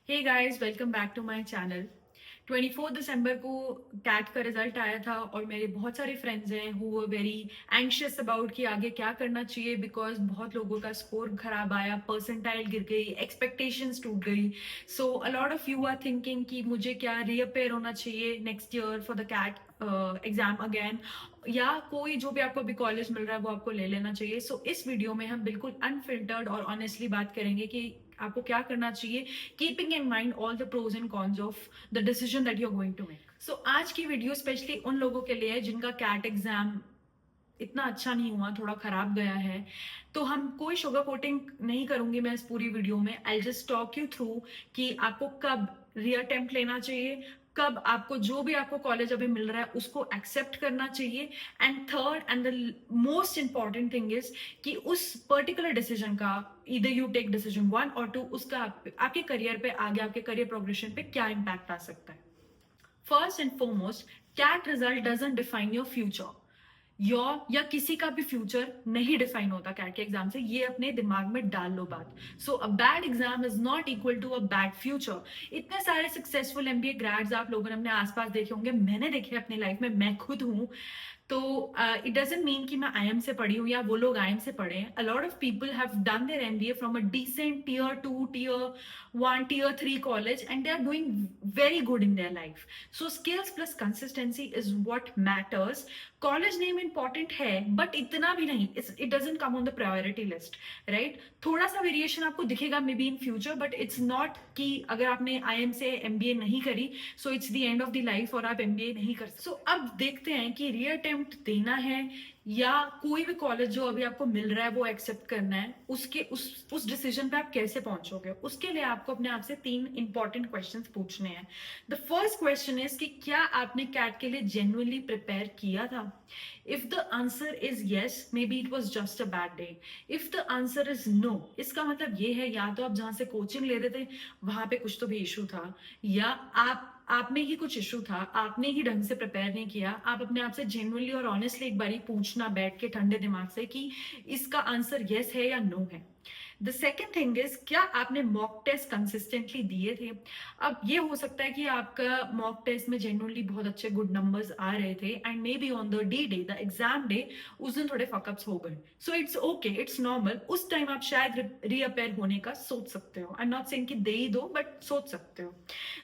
Hey guys, welcome back to my channel. 24 दिसंबर को CAT का रिजल्ट आया था और मेरे बहुत सारे फ्रेंड्स हैं who were very anxious about कि आगे क्या करना चाहिए, बिकॉज बहुत लोगों का स्कोर खराब आया, परसेंटाइल गिर गई, एक्सपेक्टेशंस टूट गई। So a lot of you are thinking कि मुझे क्या रीअपेयर होना चाहिए next year for the CAT exam again, या कोई जो भी आपको अभी कॉलेज मिल रहा है वो आपको ले लेना चाहिए। सो इस वीडियो में हम बिल्कुल अनफिल्टर्ड और ऑनेस्टली बात करेंगे कि आपको क्या करना चाहिए, keeping in mind all the pros and cons of the decision that you are going to make. So आज की वीडियो स्पेशली उन लोगों के लिए है जिनका कैट एग्जाम इतना अच्छा नहीं हुआ, थोड़ा खराब गया है। तो हम कोई शुगर कोटिंग नहीं करूंगी मैं इस पूरी वीडियो में। I just talk you through कि आपको कब रीअटेम्प्ट लेना चाहिए, कब आपको जो भी आपको कॉलेज अभी मिल रहा है उसको एक्सेप्ट करना चाहिए, and third and the most important thing is कि उस पर्टिकुलर डिसीजन का, इधर यू टेक डिसीजन 1 और 2, उसका आपके करियर पे, आगे आपके करियर प्रोग्रेशन पे क्या इम्पैक्ट आ सकता है। First and foremost, CAT result doesn't define your future. Your या किसी का भी फ्यूचर नहीं डिफाइन होता कैट के एग्जाम से, ये अपने दिमाग में डाल लो बात। So a bad exam is not equal to a bad future. इतने सारे सक्सेसफुल एमबीए ग्रेड्स आप लोगों ने अपने आसपास देखे होंगे, मैंने देखे अपनी लाइफ में, मैं खुद हूँ। तो इट डजेंट मीन कि मैं आईएम से पढ़ी हूँ या वो लोग आईएम से पढ़े हैं। A lot of people have done their MBA from a decent tier 2, tier 1, tier 3 college, and they are doing very good in their life. So skills plus consistency is what matters. College name important है but इतना भी नहीं, it doesn't come on the priority list, right. थोड़ा सा variation आपको दिखेगा maybe in future, but it's not कि अगर आपने आईएम से एमबीए नहीं करी so it's the end of the life और आप एमबीए नहीं कर सकते। सो अब देखते हैं कि रीअटेम्प्ट देना है या कोई भी कॉलेज जो अभी आपको मिल रहा है वो एक्सेप्ट करना है, उसके उस डिसीजन पे आप कैसे पहुंचोगे। उसके लिए आपको अपने आप से 3 इंपॉर्टेंट क्वेश्चंस पूछने हैं। द फर्स्ट क्वेश्चन इज कि क्या आपने कैट के लिए जेन्युइनली प्रिपेयर किया था। If the answer is yes, maybe it was just a bad day. If the answer is no, इसका मतलब ये है या तो आप जहां से कोचिंग ले रहे थे वहां पे कुछ तो भी इशू था, या आप में ही कुछ इशू था, आपने ही ढंग से प्रिपेयर नहीं किया। आप अपने आप से जेन्युइनली और ऑनेस्टली एक बारी पूछना बैठ के ठंडे दिमाग से कि इसका आंसर यस है या नो है। द सेकेंड थिंग इज, क्या आपने मॉक टेस्ट कंसिस्टेंटली दिए थे। अब ये हो सकता है कि आपका मॉक टेस्ट में जेन्युइनली बहुत अच्छे गुड नंबर्स आ रहे थे, and may be on the day the exam day उस दिन थोड़े फकअप्स हो गए। So it's okay, it's normal. उस टाइम आप शायद रीअपेयर होने का सोच सकते हो। आई एम नॉट सेइंग कि दे ही दो, बट सोच सकते हो।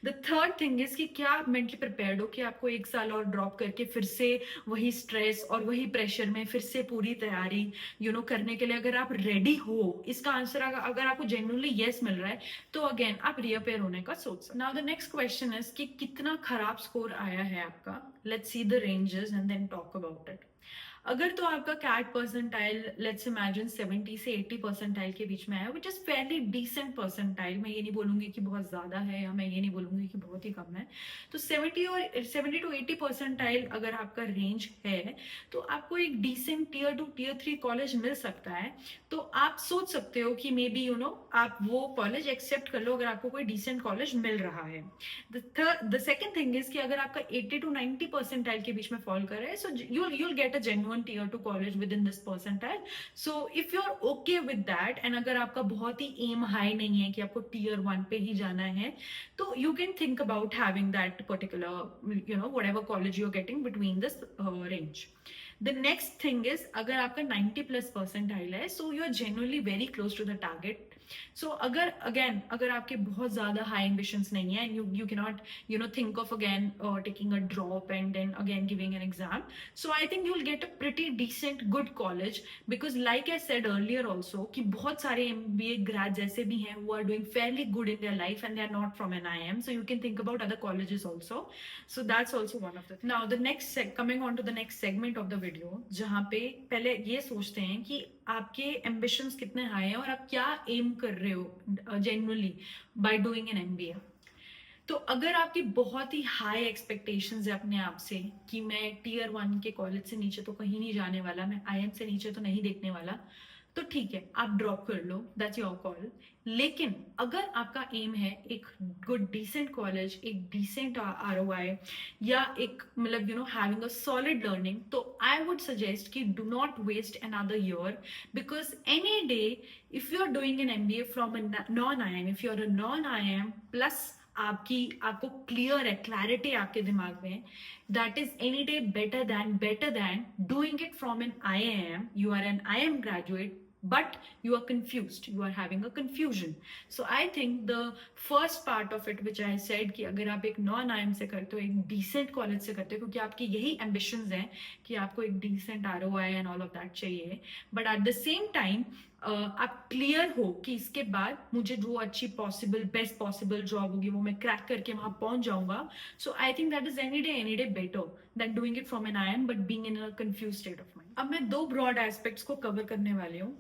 द थर्ड थिंग इज कि क्या आप मेंटली प्रिपेयर्ड हो कि आपको 1 साल और ड्रॉप करके फिर से वही स्ट्रेस और वही प्रेशर में फिर से पूरी तैयारी करने के लिए, अगर आप रेडी हो। इसका आंसर अगर आपको जेन्युइनली येस मिल रहा है तो अगेन आप रीअपेयर होने का सोच सकते। Now the next question is कि कितना खराब स्कोर आया है आपका। Let's see the ranges and then talk about it. अगर तो आपका कैट परसेंटाइल लेट्स इमेजिन 70 से 80 परसेंटाइल के बीच में आया, which is fairly decent percentile. मैं ये नहीं बोलूंगी कि बहुत ज्यादा है, या मैं ये नहीं बोलूंगी कि बहुत ही कम है। तो 70 टू 80 परसेंटाइल अगर आपका रेंज है तो आपको एक डिसेंट टीयर 2, टीयर 3 कॉलेज मिल सकता है। तो आप सोच सकते हो कि मे बी आप वो कॉलेज एक्सेप्ट कर लो अगर आपको कोई डिसेंट कॉलेज मिल रहा है। द सेकेंड थिंग इज कि अगर आपका 80 टू 90 परसेंटाइल के बीच में फॉल कर रहा है, सो you'll get a genuine tier 2 college within this percentile. So if you're okay with that, and अगर आपका बहुत ही एम हाई नहीं है कि आपको टीयर 1 पे ही जाना है, तो you can think about having that particular whatever college you're getting between this range. The next thing is, अगर आपका 90 प्लस परसेंटाइल है, so you are genuinely very close to the target. So अगर आपके बहुत ज्यादा हाई एम्बिशंस नहीं है, and you cannot think of again taking a drop and then again giving an exam, so I think you will get a pretty decent good college. Because like I said earlier also कि बहुत सारे MBA grade जैसे भी हैं वो are doing fairly good in their life and they are not from an IIM, so you can think about other colleges also. So that's also one of the. Now the next coming on to the next segment of the video, जहाँ पे पहले ये सोचते हैं कि आपके ambitions कितने high हैं और आप क्या एम कर रहे हो genuinely by doing an MBA. तो अगर आपकी बहुत ही हाई एक्सपेक्टेशंस है अपने आप से कि मैं टीयर 1 के कॉलेज से नीचे तो कहीं नहीं जाने वाला, मैं आईएम से नीचे तो नहीं देखने वाला, तो ठीक है, आप ड्रॉप कर लो, दैट्स योर कॉल। लेकिन अगर आपका एम है एक गुड डिसेंट कॉलेज, एक डिसेंट आरओआई, या एक मतलब हैविंग अ सॉलिड लर्निंग, तो आई वुड सजेस्ट कि do not waste another year, because any day if you are doing an MBA from a non I M, if you are a non I M plus आपको clear है, clarity आपके दिमाग में, that is any day better than doing it from an IIM. You are an IIM graduate, but you are confused, you are having a confusion. So I think the first part of it which I said कि अगर आप एक non IIM से करते हो, एक decent college से करते हो, क्योंकि आपकी यही एम्बिशंस हैं कि आपको एक decent ROI and all of that चाहिए, but at the same time आप क्लियर हो कि इसके बाद मुझे जो अच्छी पॉसिबल बेस्ट पॉसिबल जॉब होगी वो मैं क्रैक करके वहां पहुंच जाऊंगा. So I think that is any day better than doing it from an IIM but being in a confused state of mind. अब मैं दो broad aspects को cover करने वाली हूँ.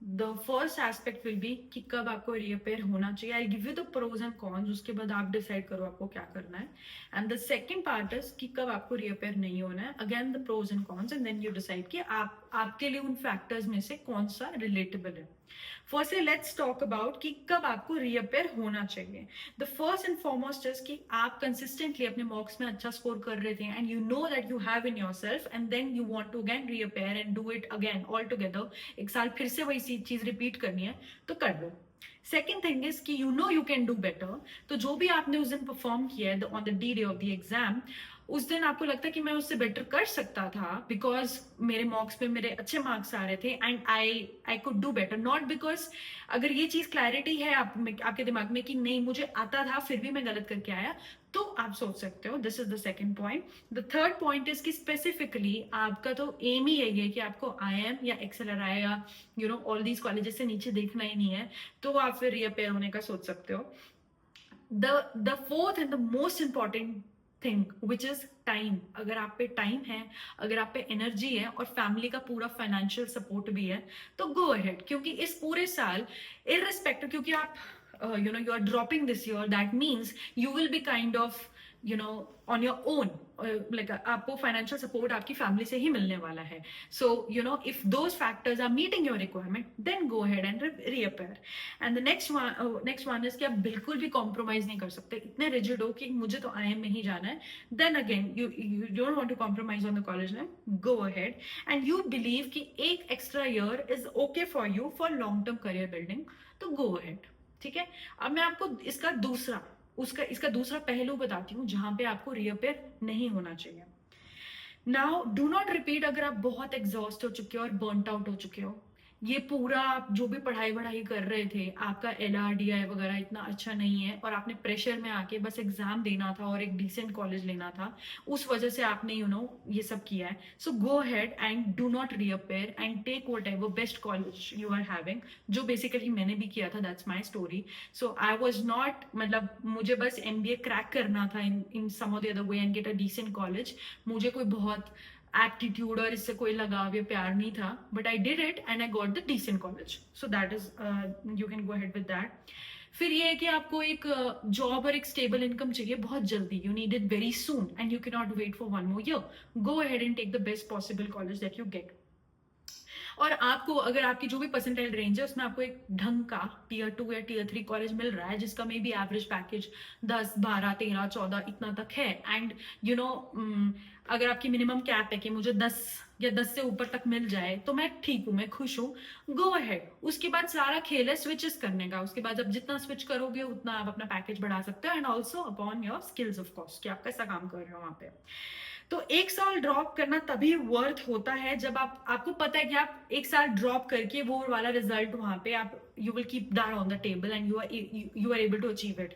The first aspect will be कि कब आपको reappear होना चाहिए. I'll give you the pros and cons. उसके बाद आप decide करो आपको क्या करना है. And the second part is कि कब आपको reappear नहीं होना है. Again the pros and cons, and then you decide कि आपके लिए उन factors में से कौन सा relatable है. Firstly, let's talk about कि कब आपको reappear होना चाहिए. The first and foremost is कि आप consistently अपने mocks में अच्छा score कर रहे थे and you know that you have in yourself, and then you want to again reappear and do it again all together. एक साल फिर से वही चीज repeat करनी है तो कर लो. Second thing is कि you know you can do better. तो जो भी आपने उस दिन perform किया है on the D-day of the exam, उस दिन आपको लगता है कि मैं उससे बेटर कर सकता था बिकॉज मेरे मॉक्स पे मेरे अच्छे मार्क्स आ रहे थे and I could do better. Not because अगर ये चीज क्लैरिटी है आपके दिमाग में कि नहीं मुझे आता था फिर भी मैं गलत करके आया, तो आप सोच सकते हो. This is the second point. The third point is कि स्पेसिफिकली आपका तो एम ही यही है कि आपको IIM या XLRI या ऑल दीज कॉलेजेस से नीचे देखना ही नहीं है, तो आप फिर रिअपेयर होने का सोच सकते हो. The fourth and the most important thing which is time. अगर आप पे टाइम है, अगर आप पे एनर्जी है और फैमिली का पूरा फाइनेंशियल सपोर्ट भी है, तो गो अहेड. क्योंकि इस पूरे साल इररिस्पेक्टिव, क्योंकि आप you are dropping this year, that means you will be kind of on your own, like आपको financial support आपकी family से ही मिलने वाला है. So if those factors are meeting your requirement, then go ahead and reappear. And the next one is कि आप बिल्कुल भी compromise नहीं कर सकते, इतने rigid हो कि मुझे तो IIM में ही जाना है. Then again you don't want to compromise on the college name, go ahead. And you believe कि एक extra year is okay for you for long term career building, तो go ahead. ठीक है. अब मैं आपको इसका दूसरा पहलू बताती हूँ जहां पे आपको रिअपेयर नहीं होना चाहिए. Now do not repeat. अगर आप बहुत एग्जॉस्ट हो चुके हो और बर्नट आउट हो चुके हो, ये पूरा आप जो भी पढ़ाई कर रहे थे, आपका LRDI वगैरह इतना अच्छा नहीं है और आपने प्रेशर में आके बस एग्जाम देना था और एक डिसेंट कॉलेज लेना था, उस वजह से आपने ये सब किया है. So go ahead and do not reappear and take whatever best college you are having, जो बेसिकली मैंने भी किया था. That's my story. So I was not, मतलब मुझे बस MBA क्रैक करना था in some of the other way and get a decent college. मुझे कोई बहुत एटीट्यूड और इससे कोई लगाव या प्यार नहीं था, but I did it and I got the decent college. So that is, you can go ahead with that. फिर ये है कि आपको एक जॉब और एक स्टेबल इनकम चाहिए बहुत जल्दी. You need it very soon and you can not wait for 1 more year. Go ahead and take the best possible college that you get. और आपको अगर आपकी जो भी परसेंटाइल रेंज है उसमें आपको एक ढंग का Tier 2 या Tier 3 कॉलेज मिल रहा है जिसका मे बी एवरेज पैकेज 10, 12, 13, 14 इतना तक है, एंड अगर आपकी मिनिमम कैप है कि मुझे 10 या 10 से ऊपर तक मिल जाए तो मैं ठीक हूँ, मैं खुश हूँ, गो अहेड. उसके बाद सारा खेल है स्विचेस करने का. उसके बाद आप जितना स्विच करोगे उतना आप अपना पैकेज बढ़ा सकते हो, and also upon your skills of course कि आप कैसा काम कर रहे हो वहां पे. तो एक साल ड्रॉप करना तभी वर्थ होता है जब आपको पता है कि आप एक साल ड्रॉप करके वो वाला रिजल्ट वहां पे आप you will keep that on the table and you are able to achieve it.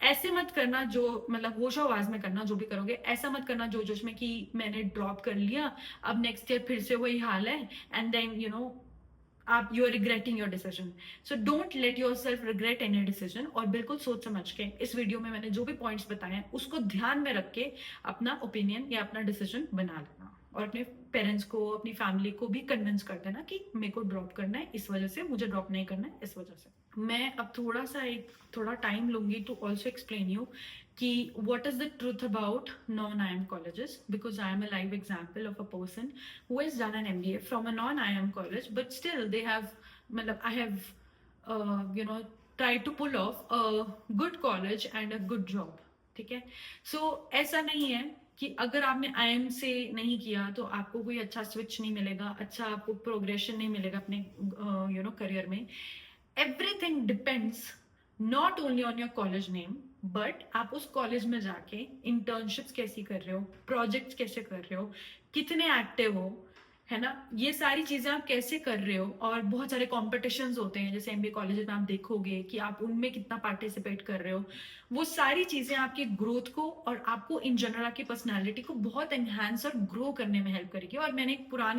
ऐसे मत करना जो मतलब होशोहवास में करना, जो भी करोगे ऐसा मत करना जो जोश में कि मैंने ड्रॉप कर लिया अब नेक्स्ट ईयर फिर से वही हाल है, एंड देन आप you are regretting your decision. So don't let yourself regret any decision. और बिल्कुल सोच समझ के इस वीडियो में मैंने जो भी पॉइंट्स बताए हैं उसको ध्यान में रख के अपना ओपिनियन या अपना डिसीजन बना लेना, और अपने पेरेंट्स को, अपनी फैमिली को भी कन्विंस कर देना कि मेरे को ड्रॉप करना है इस वजह से, मुझे ड्रॉप नहीं करना है इस वजह से. मैं अब थोड़ा टाइम लूंगी टू ऑल्सो एक्सप्लेन यू कि what is the truth about non-IIM colleges, because I am a live example of a person who has done an MBA from a non-IIM college, but still they have, मतलब I have tried to pull off a good college and a good job. ठीक है, सो ऐसा नहीं है कि अगर आपने IM से नहीं किया तो आपको कोई अच्छा स्विच नहीं मिलेगा, अच्छा आपको प्रोग्रेशन नहीं मिलेगा अपने करियर में. Everything depends not only on your college name, but आप उस कॉलेज में जाके इंटर्नशिप्स कैसी कर रहे हो, प्रोजेक्ट्स कैसे कर रहे हो, कितने एक्टिव हो, है ना, ये सारी चीजें आप कैसे कर रहे हो. और बहुत सारे कॉम्पिटिशन्स होते हैं जैसे एमबीए कॉलेज में, आप देखोगे कि आप उनमें कितना पार्टिसिपेट कर रहे हो. वो सारी चीजें आपकी ग्रोथ को और आपको इन जनरल आपकी पर्सनालिटी को बहुत एनहांस और ग्रो करने में हेल्प करेगी. और मैंने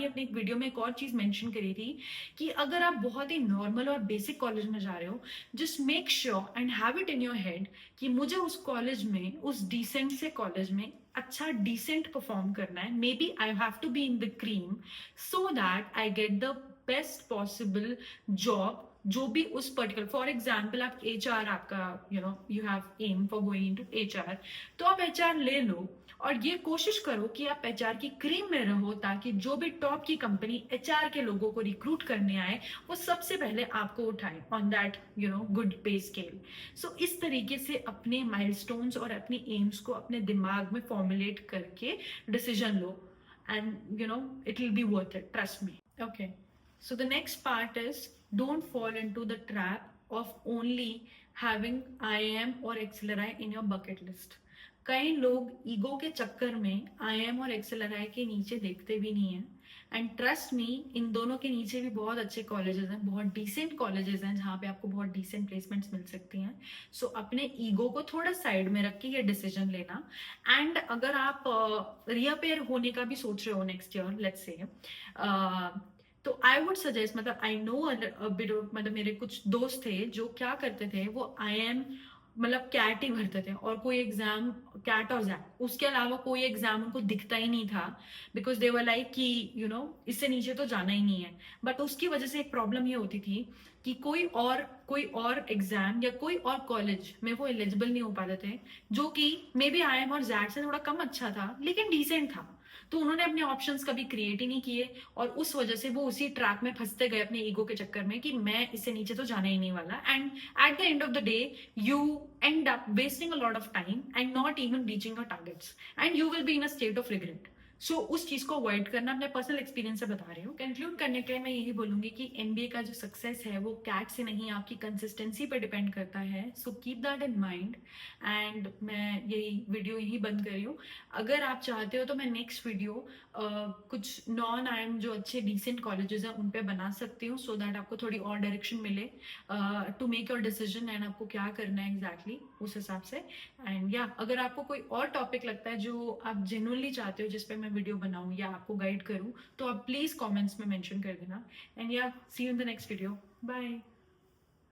अपनी एक वीडियो में एक और चीज मेंशन करी थी कि अगर आप बहुत ही नॉर्मल और बेसिक कॉलेज में जा रहे हो, just make sure and have it in your head कि मुझे उस कॉलेज में, उस डिसेंट से कॉलेज में अच्छा डिसेंट परफॉर्म करना है. Maybe I have to be in the cream so that I get the best possible job. जो भी उस पर्टिकुलर, फॉर एग्जाम्पल आप HR, आपका you have aim for going into HR, तो आप HR ले लो और ये कोशिश करो कि आप HR की क्रीम में रहो, ताकि जो भी टॉप की कंपनी HR के लोगों को रिक्रूट करने आए वो सबसे पहले आपको उठाए on that good pay scale. So इस तरीके से अपने माइलस्टोन्स और अपनी एम्स को अपने दिमाग में फॉर्मुलेट करके decision low, and it will be worth it, trust me. Okay, so the next part is, don't fall into the trap of only having IIM or XLRI in your bucket list. कई लोग ego के चक्कर में IIM और XLRI के नीचे देखते भी नहीं है. एंड ट्रस्ट मी, इन दोनों के नीचे भी बहुत अच्छे कॉलेजेस हैं, बहुत डिसेंट कॉलेजेस हैं जहाँ पे आपको बहुत डिसेंट प्लेसमेंट्स मिल सकती हैं. सो अपने ईगो को थोड़ा साइड में रख के ये डिसीजन लेना. एंड अगर आप रीअपेयर होने का भी सोच रहे हो नेक्स्ट ईयर, लेट्स से, तो आई वुड सजेस्ट, मतलब आई नो बिट, मतलब मेरे कुछ दोस्त थे जो क्या करते थे, वो IIM मतलब कैट ही भरते थे और कोई एग्जाम, कैट और जैक, उसके अलावा कोई एग्जाम उनको दिखता ही नहीं था, बिकॉज दे वर लाइक कि इससे नीचे तो जाना ही नहीं है. बट उसकी वजह से एक प्रॉब्लम ये होती थी कि कोई और एग्जाम या कोई और कॉलेज में वो एलिजिबल नहीं हो पाते थे, जो कि मे बी IIM और जैक से थोड़ा कम अच्छा था लेकिन डिसेंट था. तो उन्होंने अपने ऑप्शंस कभी क्रिएट ही नहीं किए और उस वजह से वो उसी ट्रैक में फंसते गए अपने ईगो के चक्कर में कि मैं इससे नीचे तो जाना ही नहीं वाला. And at the end of the day you end up wasting a lot of time and not even reaching your targets, and you will be in a state of regret. सो उस चीज को अवॉइड करना, अपने personal experience से बता रही हूँ. Conclude करने के लिए मैं यही बोलूंगी कि एमबीए का जो सक्सेस है वो कैट से नहीं, आपकी कंसिस्टेंसी पे डिपेंड करता है. So keep that in mind. And मैं यही वीडियो यही बंद कर रही हूँ. अगर आप चाहते हो तो मैं नेक्स्ट वीडियो कुछ नॉन IIM जो अच्छे डिसेंट कॉलेजेस हैं उन पे बना सकती हूँ, सो दैट आपको थोड़ी और डायरेक्शन मिले to make your decision, and आपको क्या करना है एग्जैक्टली उस हिसाब से. एंड या अगर आपको कोई और टॉपिक लगता है जो आप जेन्युइनली चाहते हो जिस पे मैं वीडियो बनाऊं या आपको गाइड करूं, तो आप प्लीज कमेंट्स में मेंशन कर देना. And yeah see you in the next video. Bye.